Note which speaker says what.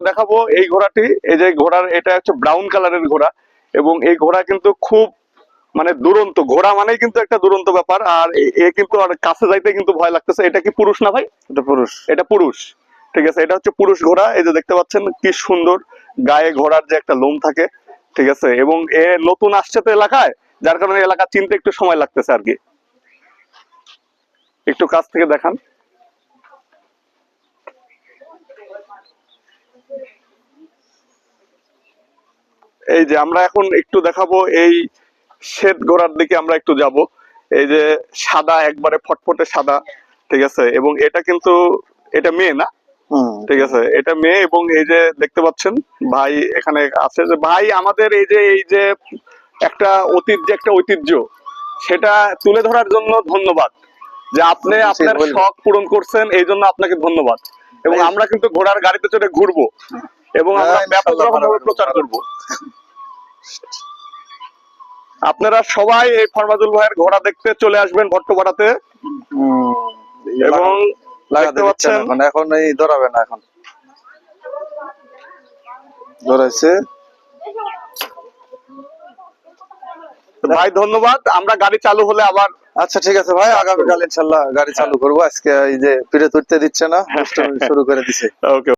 Speaker 1: দেখাবো এই ঘোড়াটি, এই যে ঘোড়ার এটা হচ্ছে ব্রাউন কালারের ঘোড়া, এবং এই ঘোড়া কিন্তু খুব মানে দুরন্ত, ঘোড়া মানেই কিন্তু একটা দুরন্ত ব্যাপার। আর এ কিন্তু আর কাছে যাইতে কিন্তু ভয় লাগতেছে। এটা কি পুরুষ না ভাই?
Speaker 2: এটা পুরুষ।
Speaker 1: এটা পুরুষ, ঠিক আছে। এটা হচ্ছে পুরুষ ঘোড়া। এই যে দেখতে পাচ্ছেন কি সুন্দর গায়ে ঘোড়ার যে একটা লোম থাকে, ঠিক আছে। এবং এ নতুন আসছে তো এলাকায়, যার কারণে এলাকা চিনতে একটু সময় লাগতেছে আর কি। একটু কাছ থেকে দেখান। এই যে আমরা এখন একটু দেখাবো এই শ্বেত ঘোড়ার দিকে আমরা একটু যাব। এই যে সাদা, একবারে ফটফটে সাদা, ঠিক আছে। এবং এটা কিন্তু এটা মেয়ে না, ঠিক আছে, এটা মেয়ে। এবং এই যে দেখতে পাচ্ছেন ভাই এখানে আছে, যে ভাই আমাদের এই যে একটা অতীত, যে একটা ঐতিহ্য, সেটা তুলে ধরার জন্য ধন্যবাদ। যে আপনি আপনার শখ পূরণ করছেন, এই জন্য আপনাকে ধন্যবাদ। এবং আমরা কিন্তু ঘোড়ার গাড়িতে চড়ে ঘুরবো এবং আমরা ব্যাপক রকমভাবে প্রচার করব। আপনারা সবাই এই ফরমাজুল ভাইয়ের ঘোড়া দেখতে চলে আসবেন ভট্টপাড়াতে। এবং দেখতে পাচ্ছেন
Speaker 2: এখন এই ধরাবে না, এখন ধরাইছে।
Speaker 1: ভাই ধন্যবাদ। আমরা গাড়ি চালু হলে আবার।
Speaker 2: আচ্ছা ঠিক আছে ভাই, আগামীকাল ইনশাল্লাহ গাড়ি চালু করবো। আজকে এই যে ফিরে তুলতে দিচ্ছে না, শুরু করে দিছে।
Speaker 1: ওকে।